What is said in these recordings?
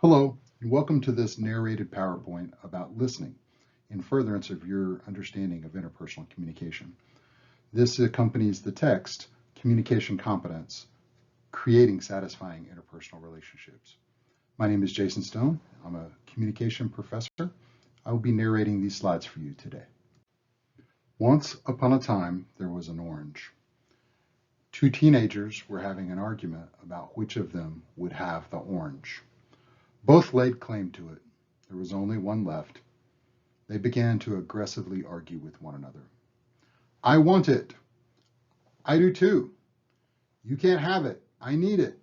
Hello, and welcome to this narrated PowerPoint about listening in furtherance of your understanding of interpersonal communication. This accompanies the text, Communication Competence, Creating Satisfying Interpersonal Relationships. My name is Jason Stone. I'm a communication professor. I will be narrating these slides for you today. Once upon a time, there was an orange. Two teenagers were having an argument about which of them would have the orange. Both laid claim to it. There was only one left. They began to aggressively argue with one another. I want it. I do too. You can't have it. I need it.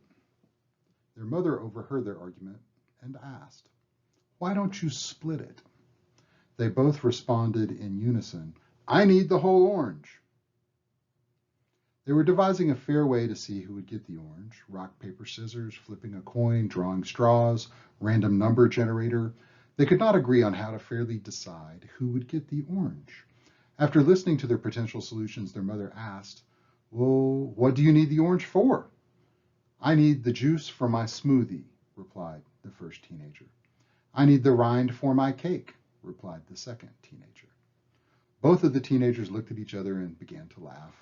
Their mother overheard their argument and asked, why don't you split it? They both responded in unison, I need the whole orange. They were devising a fair way to see who would get the orange. Rock, paper, scissors, flipping a coin, drawing straws, random number generator. They could not agree on how to fairly decide who would get the orange. After listening to their potential solutions, their mother asked, well, what do you need the orange for? I need the juice for my smoothie, replied the first teenager. I need the rind for my cake, replied the second teenager. Both of the teenagers looked at each other and began to laugh.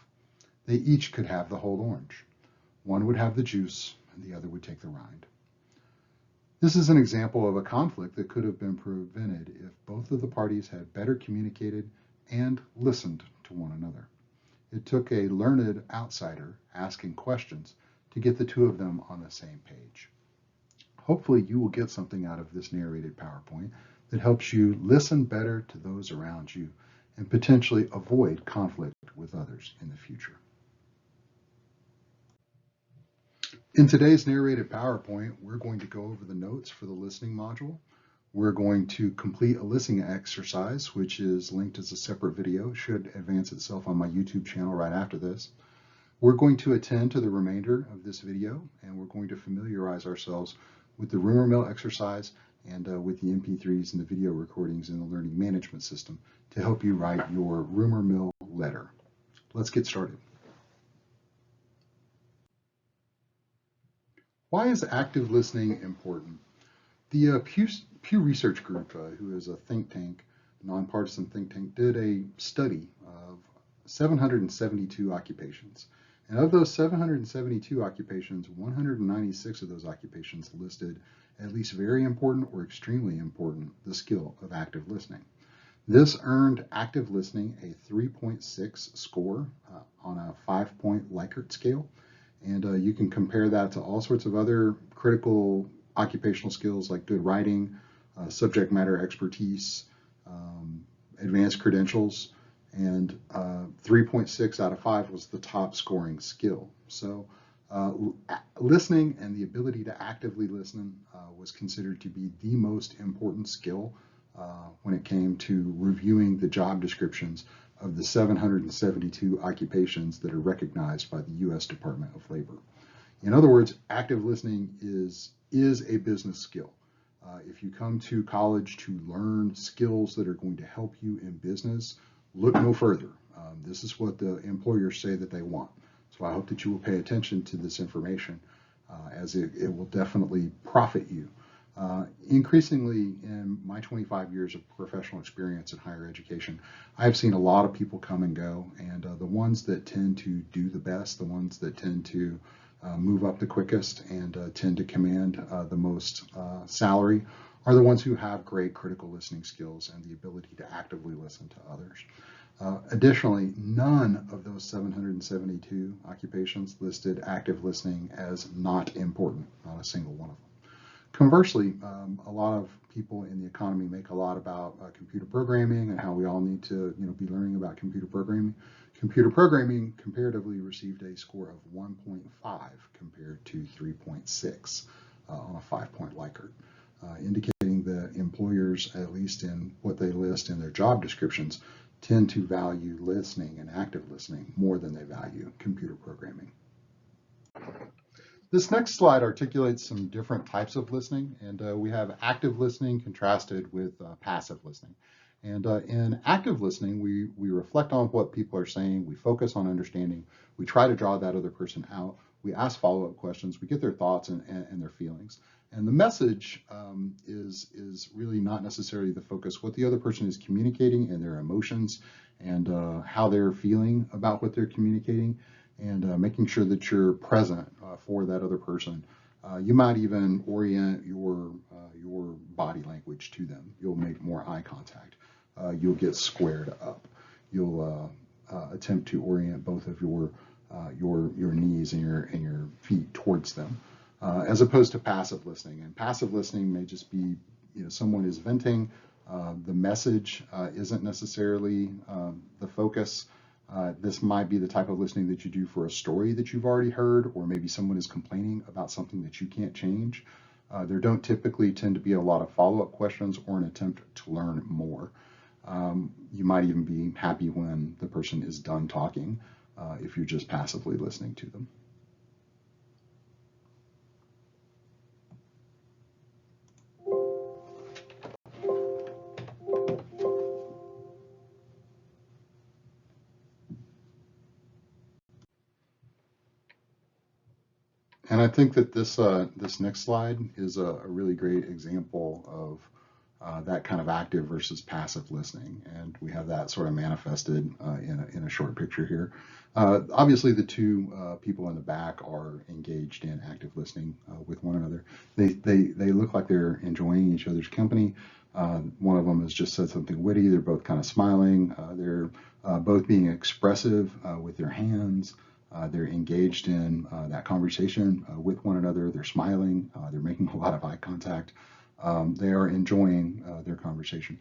They each could have the whole orange. One would have the juice, and the other would take the rind. This is an example of a conflict that could have been prevented if both of the parties had better communicated and listened to one another. It took a learned outsider asking questions to get the two of them on the same page. Hopefully you will get something out of this narrated PowerPoint that helps you listen better to those around you and potentially avoid conflict with others in the future. In today's narrated PowerPoint, we're going to go over the notes for the listening module. We're going to complete a listening exercise, which is linked as a separate video. It should advance itself on my YouTube channel right after this. We're going to attend to the remainder of this video, and we're going to familiarize ourselves with the rumor mill exercise and with the MP3s and the video recordings in the learning management system to help you write your rumor mill letter. Let's get started. Why is active listening important? The Pew Research Group, who is a think tank, nonpartisan think tank, did a study of 772 occupations. And of those 772 occupations, 196 of those occupations listed at least very important or extremely important the skill of active listening. This earned active listening a 3.6 score on a 5-point Likert scale. And you can compare that to all sorts of other critical occupational skills like good writing, subject matter expertise, advanced credentials, and 3.6 out of 5 was the top scoring skill. So listening and the ability to actively listen was considered to be the most important skill when it came to reviewing the job descriptions of the 772 occupations that are recognized by the U.S. Department of Labor. In other words, active listening is a business skill. If you come to college to learn skills that are going to help you in business, look no further. This is what the employers say that they want. So I hope that you will pay attention to this information as it will definitely profit you. Increasingly, in my 25 years of professional experience in higher education, I've seen a lot of people come and go, and the ones that tend to do the best, the ones that tend to move up the quickest and tend to command the most salary are the ones who have great critical listening skills and the ability to actively listen to others. Additionally, none of those 772 occupations listed active listening as not important, not a single one of them. Conversely, a lot of people in the economy make a lot about computer programming and how we all need to be learning about computer programming. Computer programming comparatively received a score of 1.5 compared to 3.6 on a 5-point Likert, indicating that employers, at least in what they list in their job descriptions, tend to value listening and active listening more than they value computer programming. This next slide articulates some different types of listening, and we have active listening contrasted with passive listening. And in active listening, we reflect on what people are saying, we focus on understanding, we try to draw that other person out, we ask follow-up questions, we get their thoughts and their feelings. And the message is really not necessarily the focus. What the other person is communicating and their emotions and how they're feeling about what they're communicating, and making sure that you're present for that other person. You might even orient your body language to them. You'll make more eye contact. You'll get squared up. You'll attempt to orient both of your knees and your feet towards them, as opposed to passive listening. And passive listening may just be, someone is venting. The message isn't necessarily the focus. This might be the type of listening that you do for a story that you've already heard, or maybe someone is complaining about something that you can't change. There don't typically tend to be a lot of follow-up questions or an attempt to learn more. You might even be happy when the person is done talking, if you're just passively listening to them. And I think that this next slide is a really great example of that kind of active versus passive listening, and we have that sort of manifested in a short picture here. Obviously, the two people in the back are engaged in active listening with one another. They look like they're enjoying each other's company. One of them has just said something witty. They're both kind of smiling. They're both being expressive with their hands. They're engaged in that conversation with one another. They're smiling. They're making a lot of eye contact. They are enjoying their conversation.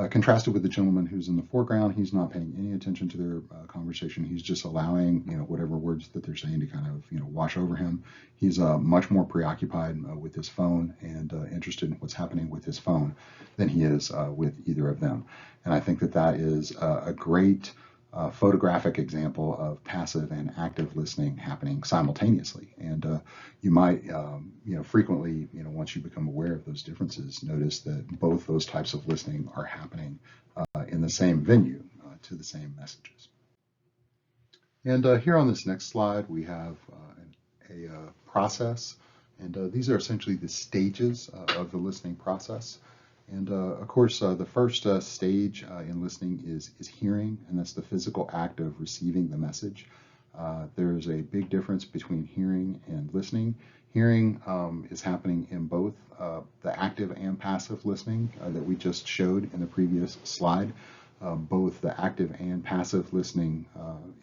Contrasted with the gentleman who's in the foreground, he's not paying any attention to their conversation. He's just allowing, whatever words that they're saying to kind of, wash over him. He's much more preoccupied with his phone and interested in what's happening with his phone than he is with either of them. And I think that that is a great photographic example of passive and active listening happening simultaneously. And you might, frequently, once you become aware of those differences, notice that both those types of listening are happening in the same venue to the same messages. And here on this next slide, we have a process. And these are essentially the stages of the listening process. And of course, the first stage in listening is hearing, and that's the physical act of receiving the message. There's a big difference between hearing and listening. Hearing is happening in both the active and passive listening that we just showed in the previous slide. Both the active and passive listening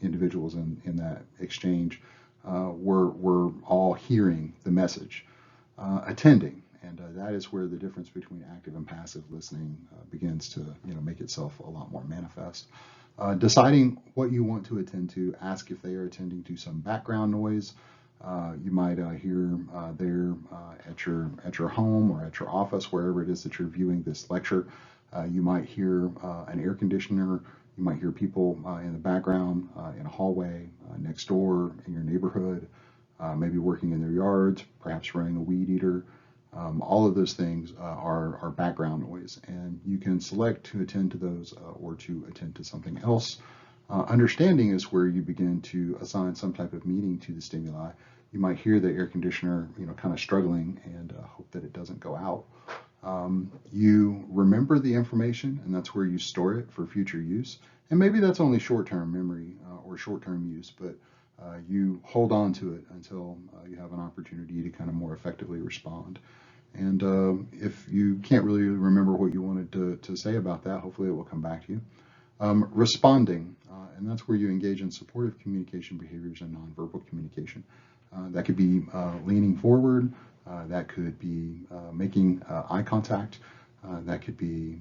individuals in that exchange were all hearing the message, attending. And that is where the difference between active and passive listening begins to make itself a lot more manifest. Deciding what you want to attend to, ask if they are attending to some background noise. You might hear there at your home or at your office, wherever it is that you're viewing this lecture. You might hear an air conditioner. You might hear people in the background, in a hallway, next door, in your neighborhood, maybe working in their yards, perhaps running a weed eater. All of those things are background noise, and you can select to attend to those or to attend to something else. Understanding is where you begin to assign some type of meaning to the stimuli. You might hear the air conditioner, kind of struggling, and hope that it doesn't go out. You remember the information, and that's where you store it for future use. And maybe that's only short-term memory or short-term use, but you hold on to it until you have an opportunity to kind of more effectively respond. And if you can't really remember what you wanted to say about that, hopefully it will come back to you. Responding, and that's where you engage in supportive communication behaviors and nonverbal communication. That could be leaning forward, that could be making eye contact, that could be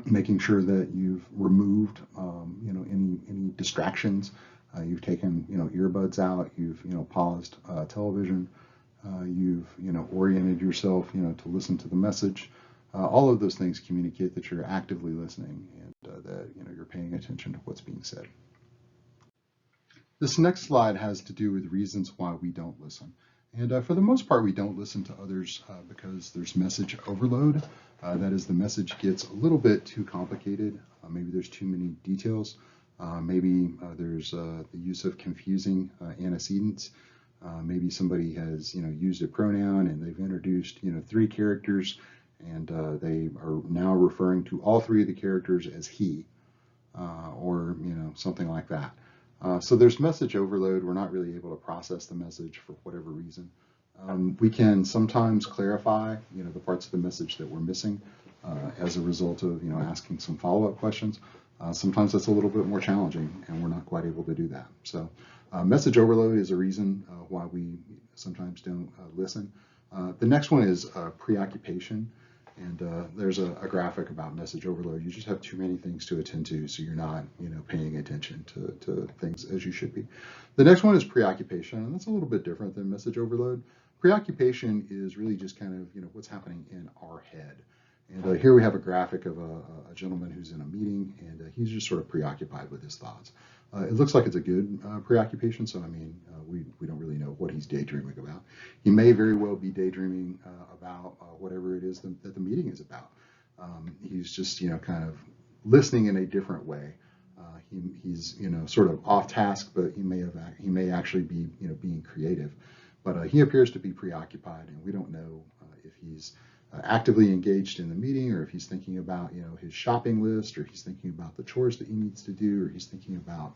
making sure that you've removed any distractions. You've taken earbuds out, you've paused television, you've oriented yourself to listen to the message. All of those things communicate that you're actively listening and that you're paying attention to what's being said. This next slide has to do with reasons why we don't listen. And for the most part, we don't listen to others because there's message overload. That is, the message gets a little bit too complicated. Maybe there's too many details. Maybe there's the use of confusing antecedents. Maybe somebody has, used a pronoun and they've introduced, 3 characters, and they are now referring to all 3 of the characters as he, or, something like that. So there's message overload. We're not really able to process the message for whatever reason. We can sometimes clarify, the parts of the message that we're missing as a result of, asking some follow-up questions. Sometimes that's a little bit more challenging, and we're not quite able to do that. So message overload is a reason why we sometimes don't listen. The next one is preoccupation. And there's a graphic about message overload. You just have too many things to attend to, so you're not, paying attention to things as you should be. The next one is preoccupation, and that's a little bit different than message overload. Preoccupation is really just kind of, what's happening in our head. And here we have a graphic of a gentleman who's in a meeting, and he's just sort of preoccupied with his thoughts. It looks like it's a good preoccupation, so I mean, we don't really know what he's daydreaming about. He may very well be daydreaming about whatever it is that the meeting is about. He's just, kind of listening in a different way. He's, sort of off task, but he may actually be, being creative. But he appears to be preoccupied, and we don't know if he's actively engaged in the meeting, or if he's thinking about, his shopping list, or he's thinking about the chores that he needs to do, or he's thinking about,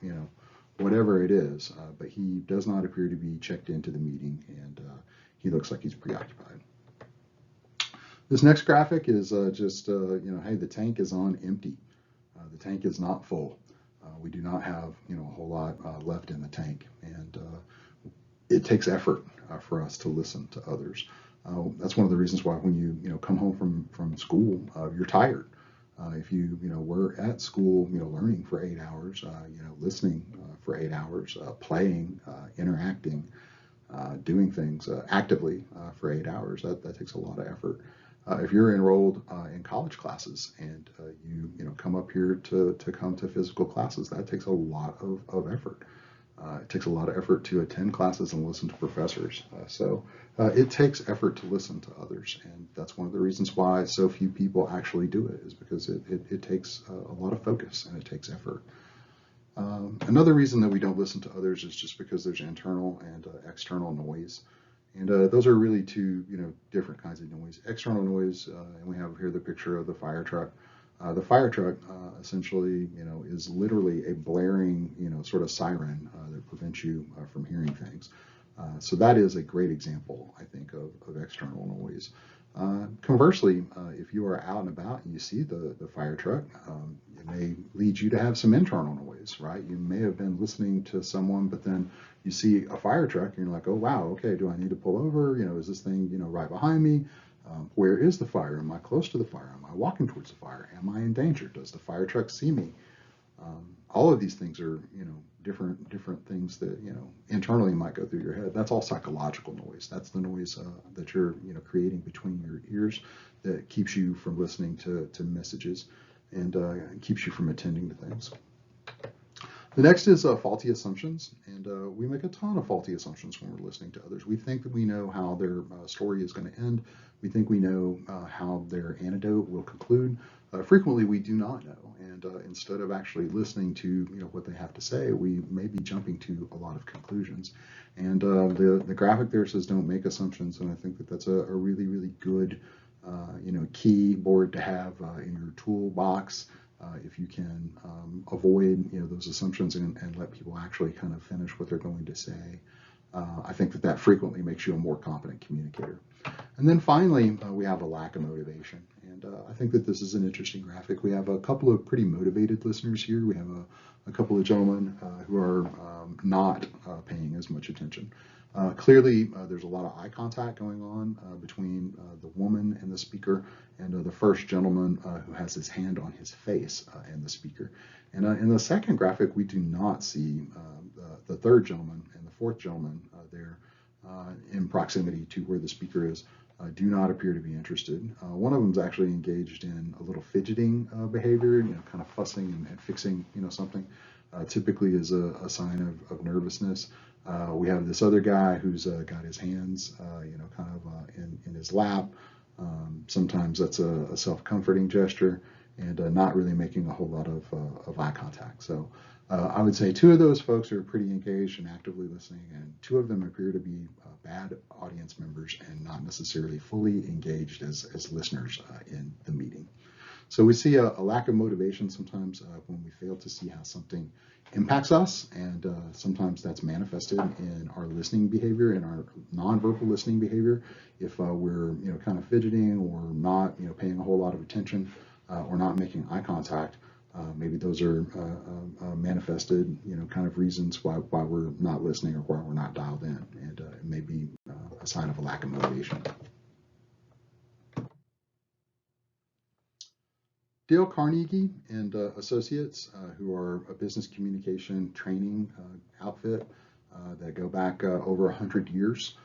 whatever it is. But he does not appear to be checked into the meeting, and he looks like he's preoccupied. This next graphic is just, hey, the tank is on empty. The tank is not full. We do not have, a whole lot left in the tank, and it takes effort for us to listen to others. That's one of the reasons why when you come home from school, you're tired. If you were at school, learning for 8 hours, listening for 8 hours, playing, interacting, doing things actively for 8 hours, that takes a lot of effort. If you're enrolled in college classes and you come up here to come to physical classes, that takes a lot of effort. It takes a lot of effort to attend classes and listen to professors. So it takes effort to listen to others, and that's one of the reasons why so few people actually do it, is because it takes a lot of focus and it takes effort. Another reason that we don't listen to others is just because there's internal and external noise. And those are really 2, different kinds of noise. External noise, and we have here the picture of the fire truck. The fire truck essentially, is literally a blaring, sort of siren that prevents you from hearing things. So that is a great example, I think, of external noise. Conversely, if you are out and about and you see the fire truck, it may lead you to have some internal noise, right? You may have been listening to someone, but then you see a fire truck and you're like, oh, wow, okay, do I need to pull over? Is this thing, right behind me? Where is the fire? Am I close to the fire? Am I walking towards the fire? Am I in danger? Does the fire truck see me? All of these things are, different things that, internally might go through your head. That's all psychological noise. That's the noise that you're, creating between your ears that keeps you from listening to messages and keeps you from attending to things. The next is faulty assumptions, and we make a ton of faulty assumptions when we're listening to others. We think that we know how their story is going to end. We think we know how their anecdote will conclude. Frequently, we do not know, and instead of actually listening to what they have to say, we may be jumping to a lot of conclusions. And the graphic there says don't make assumptions, and I think that that's a really, really good keyboard to have in your toolbox. If you can avoid those assumptions and let people actually kind of finish what they're going to say, I think that frequently makes you a more competent communicator. And then finally, we have a lack of motivation. And I think that this is an interesting graphic. We have a couple of pretty motivated listeners here. We have a couple of gentlemen who are not paying as much attention. Clearly, there's a lot of eye contact going on between the woman and the speaker, and the first gentleman who has his hand on his face and the speaker. And in the second graphic, we do not see the third gentleman and the fourth gentleman there in proximity to where the speaker is. Do not appear to be interested. One of them is actually engaged in a little fidgeting behavior, kind of fussing and fixing, something. Typically is a sign of nervousness. We have this other guy who's got his hands, kind of in his lap. Sometimes that's a self-comforting gesture. and not really making a whole lot of eye contact. So I would say 2 of those folks are pretty engaged and actively listening, and 2 of them appear to be bad audience members and not necessarily fully engaged as listeners in the meeting. So we see a lack of motivation sometimes when we fail to see how something impacts us, and sometimes that's manifested in our listening behavior, in our nonverbal listening behavior. If we're kind of fidgeting or not paying a whole lot of attention or not making eye contact, maybe those are manifested kind of reasons why we're not listening or why we're not dialed in, and it may be a sign of a lack of motivation. Dale Carnegie and Associates, who are a business communication training outfit that go back over 100 years,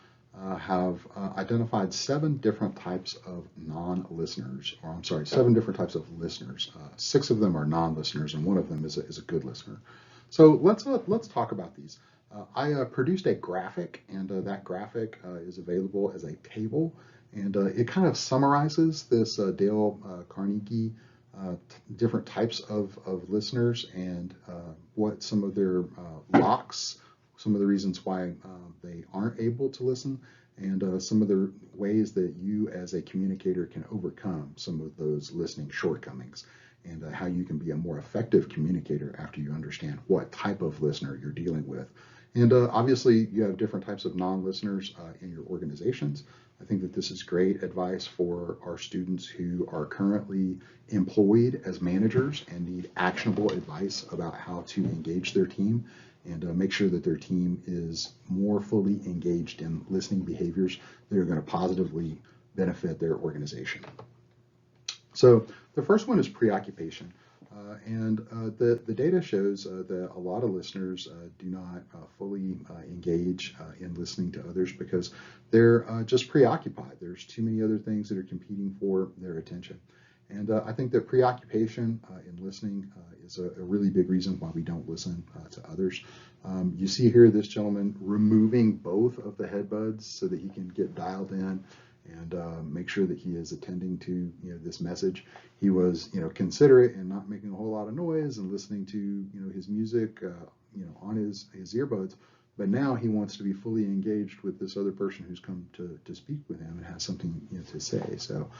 have identified 7 different types of non-listeners, or I'm sorry, 7 different types of listeners. 6 of them are non-listeners, and 1 of them is a good listener. So let's talk about these. I produced a graphic, and that graphic is available as a table, and it kind of summarizes this Dale Carnegie different types of listeners, and what some of their locks, some of the reasons why they aren't able to listen, and some of the ways that you as a communicator can overcome some of those listening shortcomings, and how you can be a more effective communicator after you understand what type of listener you're dealing with. And obviously you have different types of non-listeners in your organizations. I think that this is great advice for our students who are currently employed as managers and need actionable advice about how to engage their team and make sure that their team is more fully engaged in listening behaviors that are going to positively benefit their organization. So the first one is preoccupation. The data shows that a lot of listeners do not fully engage in listening to others because they're just preoccupied. There's too many other things that are competing for their attention. And I think that preoccupation in listening is a really big reason why we don't listen to others. You see here this gentleman removing both of the headbuds so that he can get dialed in and make sure that he is attending to this message. He was considerate and not making a whole lot of noise and listening to his music on his earbuds, but now he wants to be fully engaged with this other person who's come to speak with him and has something to say. So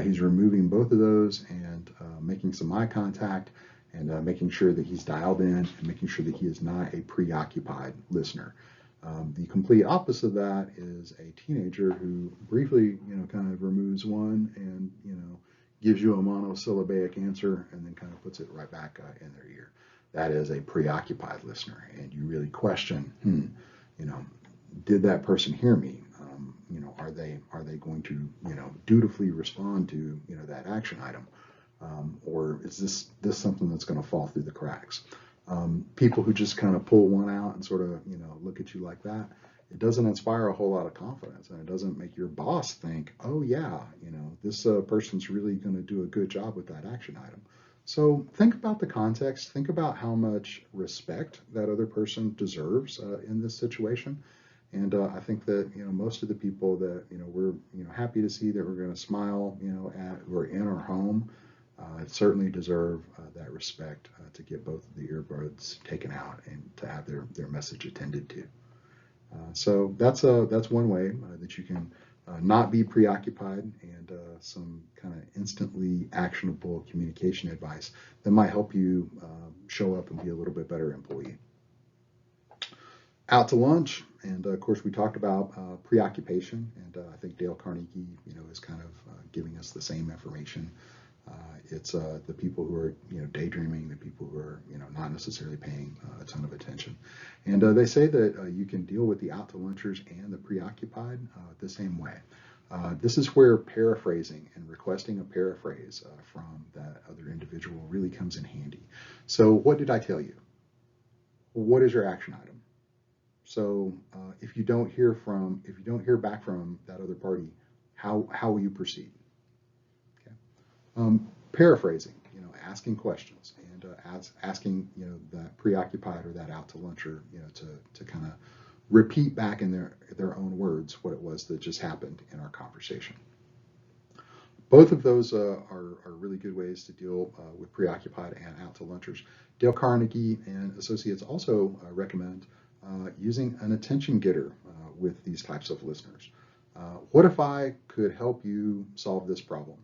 he's removing both of those and making some eye contact and making sure that he's dialed in and making sure that he is not a preoccupied listener. The complete opposite of that is a teenager who briefly, kind of removes one and, gives you a monosyllabic answer and then kind of puts it right back in their ear. That is a preoccupied listener, and you really question, did that person hear me? Are they going to, dutifully respond to, that action item? Or is this something that's going to fall through the cracks? People who just kind of pull one out and sort of, look at you like that, it doesn't inspire a whole lot of confidence, and it doesn't make your boss think, oh yeah, this person's really going to do a good job with that action item. So think about the context, think about how much respect that other person deserves in this situation. And I think that, most of the people that, we're, happy to see that we're going to smile, at, who are in our home, certainly deserve that respect to get both of the earbuds taken out and to have their message attended to. So that's one way that you can not be preoccupied, and some kind of instantly actionable communication advice that might help you show up and be a little bit better employee. Out to lunch, and of course we talked about preoccupation, and I think Dale Carnegie, is kind of giving us the same information. It's the people who are daydreaming, the people who are not necessarily paying a ton of attention, and they say that you can deal with the out to lunchers and the preoccupied the same way. This is where paraphrasing and requesting a paraphrase from that other individual really comes in handy. So what did I tell you? What is your action item? So if you don't hear back from that other party, how will you proceed? Okay. Paraphrasing, asking questions and asking, that preoccupied or that out to luncher, to kind of repeat back in their own words what it was that just happened in our conversation. Both of those are really good ways to deal with preoccupied and out to lunchers. Dale Carnegie and Associates also recommend using an attention getter with these types of listeners. What if I could help you solve this problem?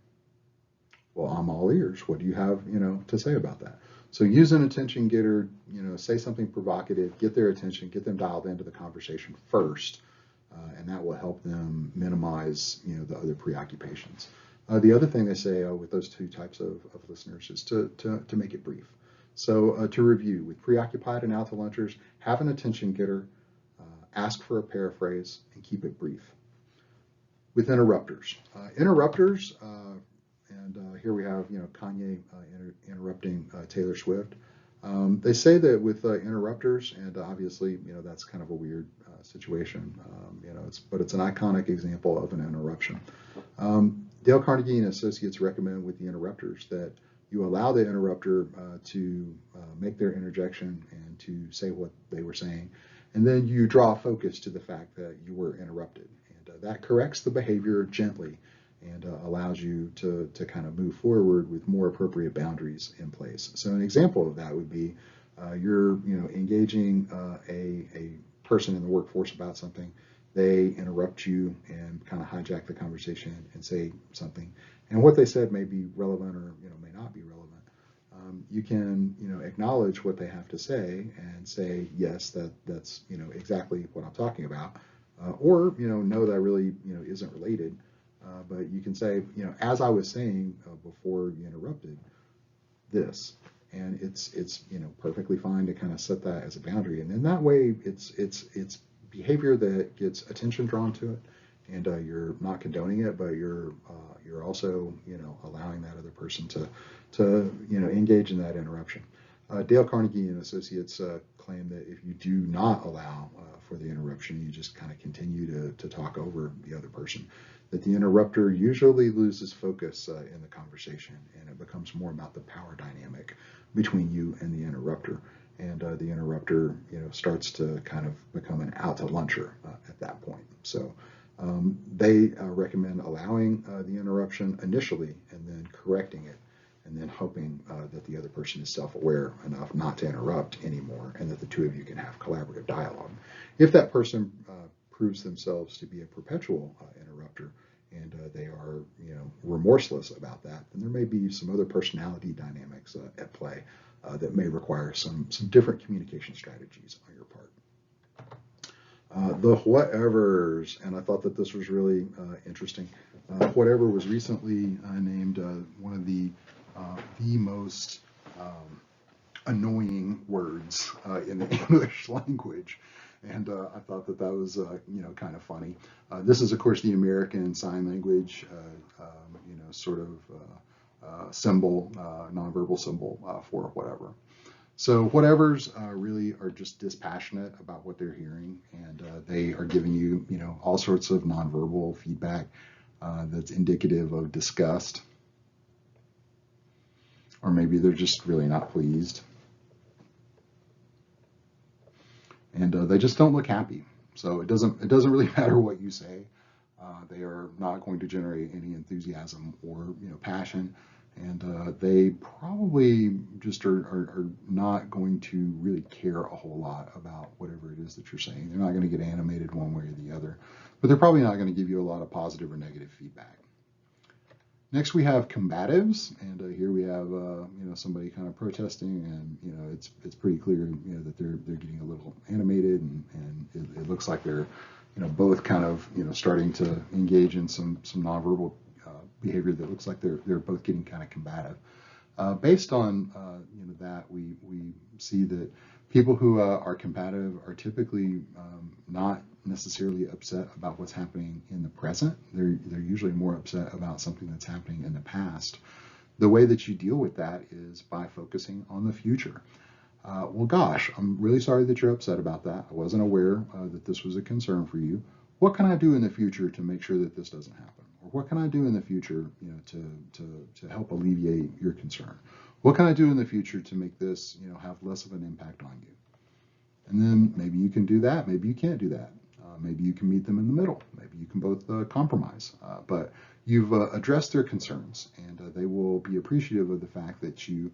Well, I'm all ears. What do you have, to say about that? So use an attention getter, say something provocative, get their attention, get them dialed into the conversation first, and that will help them minimize, the other preoccupations. The other thing they say with those two types of listeners is to make it brief. So to review, with preoccupied and out to lunchers, have an attention getter, ask for a paraphrase, and keep it brief. With interrupters, and here we have, Kanye interrupting Taylor Swift. They say that with interrupters, and obviously, that's kind of a weird situation, but it's an iconic example of an interruption. Dale Carnegie and Associates recommend with the interrupters that you allow the interrupter to make their interjection and to say what they were saying, and then you draw focus to the fact that you were interrupted, and that corrects the behavior gently and allows you to kind of move forward with more appropriate boundaries in place. So an example of that would be you're engaging a person in the workforce about something. They interrupt you and kind of hijack the conversation and say something, and what they said may be relevant or may not be relevant. You can acknowledge what they have to say and say, yes, that's exactly what I'm talking about, or no, that really isn't related. But you can say, as I was saying before you interrupted this, and it's perfectly fine to kind of set that as a boundary, and in that way, it's behavior that gets attention drawn to it, and you're not condoning it, but you're also allowing that other person to engage in that interruption. Dale Carnegie and Associates claim that if you do not allow for the interruption, you just kind of continue to talk over the other person, that the interrupter usually loses focus in the conversation, and it becomes more about the power dynamic between you and the interrupter. And the interrupter, starts to kind of become an out to luncher at that point. So they recommend allowing the interruption initially and then correcting it, and then hoping that the other person is self-aware enough not to interrupt anymore, and that the two of you can have collaborative dialogue. If that person proves themselves to be a perpetual interrupter, and they are, remorseless about that, then there may be some other personality dynamics at play that may require some different communication strategies on your part. The whatevers, and I thought that this was really interesting. Whatever was recently named one of the most annoying words in the English language. And I thought that was, kind of funny. This is, of course, the American Sign Language, sort of symbol, nonverbal symbol for whatever. So whatevers really are just dispassionate about what they're hearing, and they are giving you, all sorts of nonverbal feedback that's indicative of disgust, or maybe they're just really not pleased. And they just don't look happy. So it doesn't really matter what you say. They are not going to generate any enthusiasm or passion, and they probably just are not going to really care a whole lot about whatever it is that you're saying. They're not going to get animated one way or the other, but they're probably not going to give you a lot of positive or negative feedback. Next, we have combatives, and here we have somebody kind of protesting, and it's pretty clear that they're getting a little animated, and it looks like they're both kind of starting to engage in some nonverbal behavior that looks like they're both getting kind of combative. Based on that, we see that people who are combative are typically not necessarily upset about what's happening in the present. They're usually more upset about something that's happening in the past. The way that you deal with that is by focusing on the future. Well, gosh, I'm really sorry that you're upset about that. I wasn't aware that this was a concern for you. What can I do in the future to make sure that this doesn't happen? Or what can I do in the future, to help alleviate your concern? What can I do in the future to make this, have less of an impact on you? And then maybe you can do that. Maybe you can't do that. Maybe you can meet them in the middle. Maybe you can both compromise. But you've addressed their concerns, and they will be appreciative of the fact that you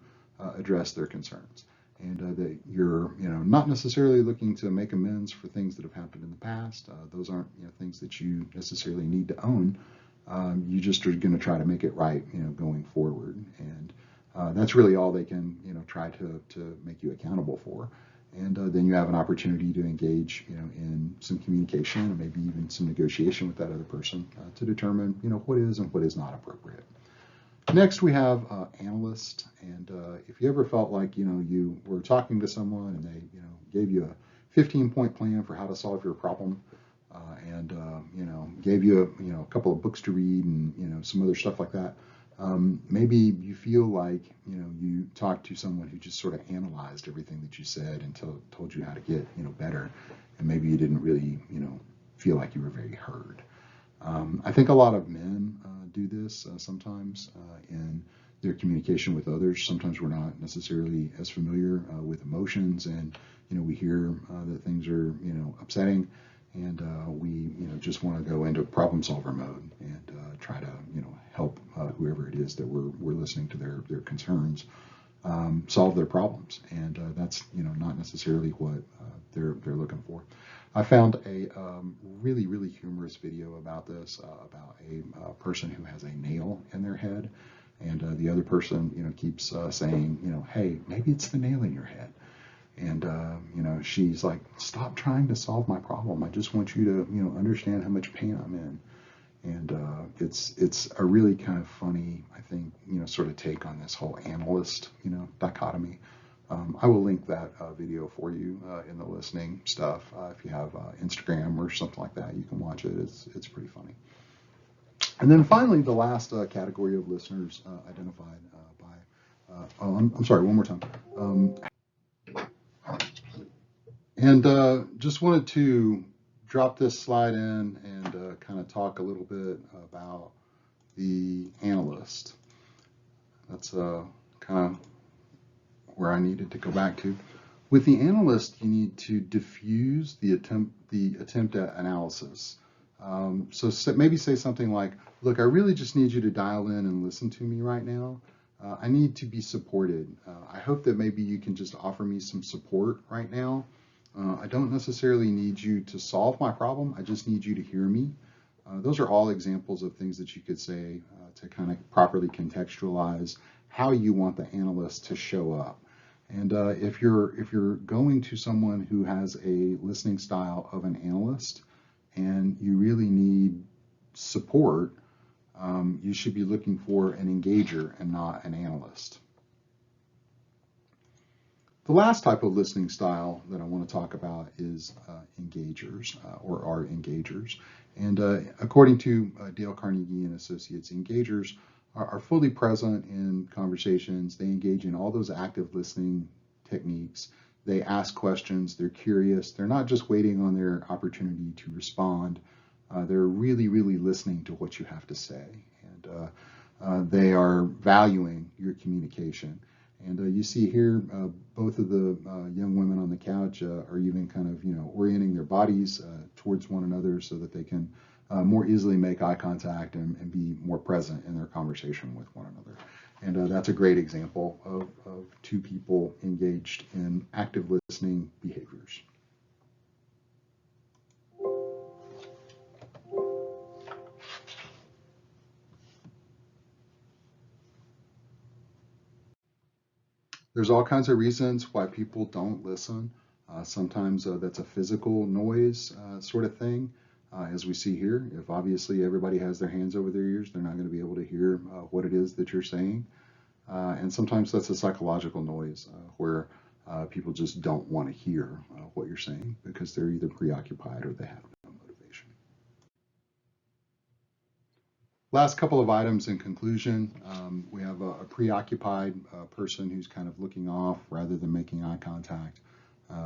address their concerns, and that you're, not necessarily looking to make amends for things that have happened in the past. Those aren't, things that you necessarily need to own. You just are going to try to make it right, going forward, and that's really all they can, try to make you accountable for. And then you have an opportunity to engage, in some communication and maybe even some negotiation with that other person to determine, what is and what is not appropriate. Next, we have analyst. And if you ever felt like, you were talking to someone and they, gave you a 15-point plan for how to solve your problem, and gave you, a couple of books to read and, some other stuff like that. Maybe you feel like, you talked to someone who just sort of analyzed everything that you said and told you how to get, better. And maybe you didn't really, feel like you were very heard. I think a lot of men do this sometimes in their communication with others. Sometimes we're not necessarily as familiar with emotions, and, we hear that things are, upsetting. And we, just want to go into problem solver mode and try to, help whoever it is that we're listening to their concerns solve their problems. And that's, not necessarily what they're looking for. I found a really, really humorous video about this, about a person who has a nail in their head, and the other person, keeps saying, hey, maybe it's the nail in your head. And, she's like, stop trying to solve my problem. I just want you to, understand how much pain I'm in. And it's a really kind of funny, I think, sort of take on this whole analyst, dichotomy. I will link that video for you in the listening stuff. If you have Instagram or something like that, you can watch it. It's pretty funny. And then finally, the last category of listeners identified by, I'm sorry, one more time. And just wanted to drop this slide in and kind of talk a little bit about the analyst. That's kind of where I needed to go back to. With the analyst, you need to diffuse the attempt at analysis. So maybe say something like, look, I really just need you to dial in and listen to me right now. I need to be supported. I hope that maybe you can just offer me some support right now. I don't necessarily need you to solve my problem. I just need you to hear me. Those are all examples of things that you could say to kind of properly contextualize how you want the analyst to show up. And if you're going to someone who has a listening style of an analyst and you really need support, you should be looking for an engager and not an analyst. The last type of listening style that I want to talk about is engagers, or are engagers. And according to Dale Carnegie and Associates, engagers are fully present in conversations. They engage in all those active listening techniques. They ask questions. They're curious. They're not just waiting on their opportunity to respond. They're really, really listening to what you have to say. And they are valuing your communication. And you see here, both of the young women on the couch are even kind of, orienting their bodies towards one another so that they can more easily make eye contact and be more present in their conversation with one another. And that's a great example of two people engaged in active listening behaviors. There's all kinds of reasons why people don't listen. Sometimes that's a physical noise sort of thing, as we see here. If obviously everybody has their hands over their ears, they're not going to be able to hear what it is that you're saying. And sometimes that's a psychological noise where people just don't want to hear what you're saying because they're either preoccupied or they have no motivation. Last couple of items in conclusion. We have a preoccupied person who's kind of looking off rather than making eye contact.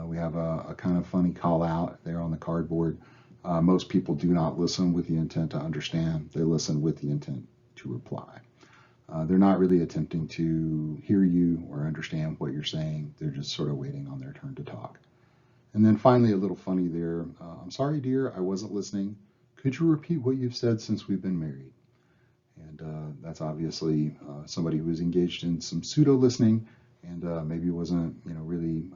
We have a kind of funny call out there on the cardboard. Most people do not listen with the intent to understand. They listen with the intent to reply. They're not really attempting to hear you or understand what you're saying. They're just sort of waiting on their turn to talk. And then finally, a little funny there. I'm sorry, dear, I wasn't listening. Could you repeat what you've said since we've been married? that's obviously somebody who was engaged in some pseudo listening and maybe wasn't, really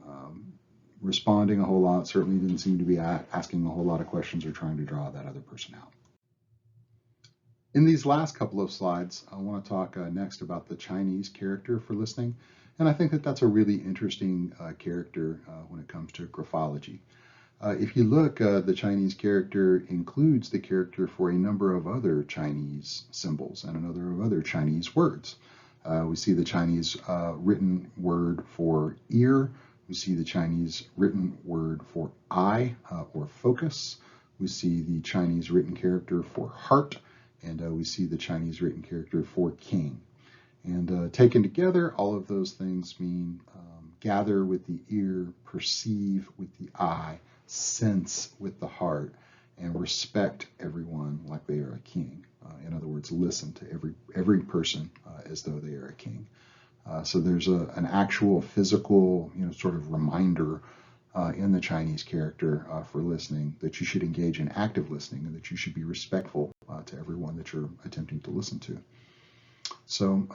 responding a whole lot. Certainly didn't seem to be asking a whole lot of questions or trying to draw that other person out. In these last couple of slides, I want to talk next about the Chinese character for listening. And I think that that's a really interesting character when it comes to graphology. If you look, the Chinese character includes the character for a number of other Chinese symbols and a number of other Chinese words. We see the Chinese written word for ear. We see the Chinese written word for eye or focus. We see the Chinese written character for heart. And we see the Chinese written character for king. And taken together, all of those things mean gather with the ear, perceive with the eye, sense with the heart, and respect everyone like they are a king. In other words, listen to every person as though they are a king. So there's an actual physical, sort of reminder in the Chinese character for listening that you should engage in active listening and that you should be respectful to everyone that you're attempting to listen to. So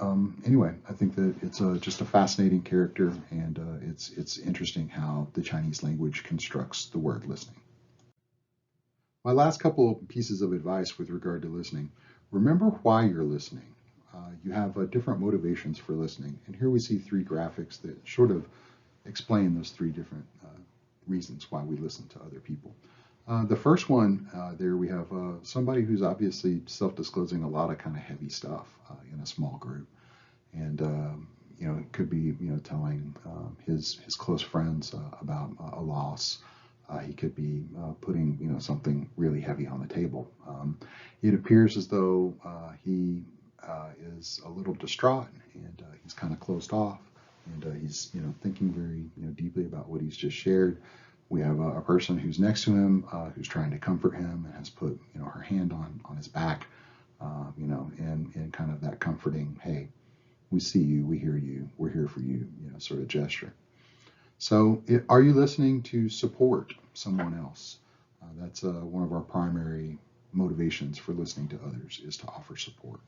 anyway, I think that it's just a fascinating character, and it's interesting how the Chinese language constructs the word listening. My last couple of pieces of advice with regard to listening: remember why you're listening. You have different motivations for listening, and here we see three graphics that sort of explain those three different reasons why we listen to other people. The first one, there we have somebody who's obviously self-disclosing a lot of kind of heavy stuff in a small group. And, it could be, telling his close friends about a loss. He could be putting, something really heavy on the table. It appears as though he is a little distraught, and he's kind of closed off. And he's, thinking very, deeply about what he's just shared. We have a person who's next to him, who's trying to comfort him and has put, her hand on his back, and kind of that comforting, hey, we see you, we hear you, we're here for you, sort of gesture. So are you listening to support someone else? That's one of our primary motivations for listening to others, is to offer support.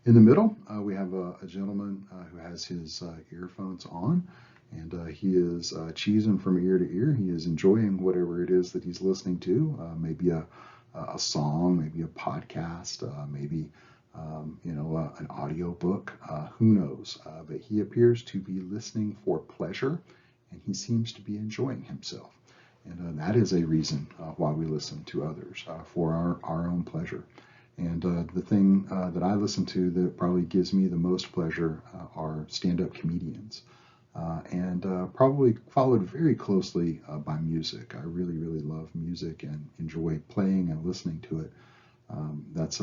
In the middle, we have a gentleman who has his earphones on, and he is cheesing from ear to ear. He is enjoying whatever it is that he's listening to, maybe a song, maybe a podcast, maybe an audio book, who knows. But he appears to be listening for pleasure, and he seems to be enjoying himself. And that is a reason why we listen to others, for our own pleasure. And the thing that I listen to that probably gives me the most pleasure are stand-up comedians. And probably followed very closely by music. I really, really love music and enjoy playing and listening to it. That's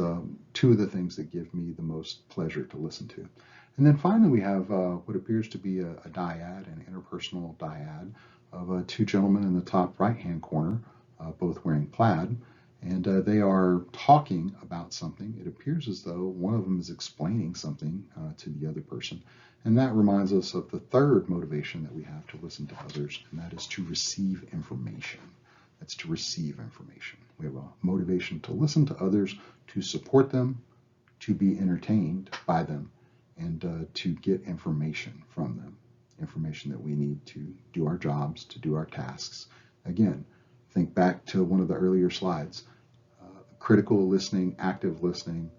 two of the things that give me the most pleasure to listen to. And then finally, we have what appears to be a dyad, an interpersonal dyad, of two gentlemen in the top right-hand corner, both wearing plaid. And they are talking about something. It appears as though one of them is explaining something to the other person. And that reminds us of the third motivation that we have to listen to others, and that is to receive information. That's to receive information. We have a motivation to listen to others, to support them, to be entertained by them, and to get information from them, information that we need to do our jobs, to do our tasks. Again, think back to one of the earlier slides. Critical listening, active listening,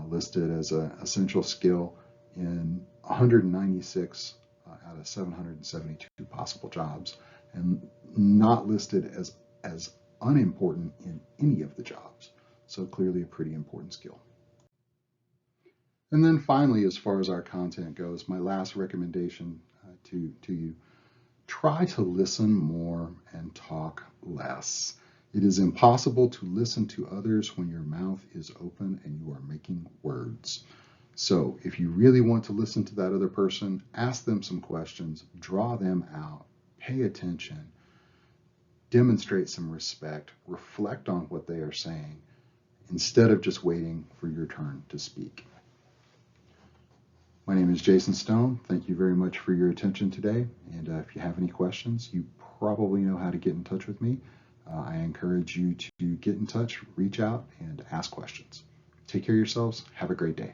listed as an essential skill in 196 out of 772 possible jobs, and not listed as unimportant in any of the jobs. So clearly a pretty important skill. And then finally, as far as our content goes, my last recommendation to you: try to listen more and talk less. It is impossible to listen to others when your mouth is open and you are making words. So if you really want to listen to that other person, ask them some questions, draw them out, pay attention, demonstrate some respect, reflect on what they are saying, instead of just waiting for your turn to speak. My name is Jason Stone. Thank you very much for your attention today. And if you have any questions, you probably know how to get in touch with me. I encourage you to get in touch, reach out, and ask questions. Take care of yourselves. Have a great day.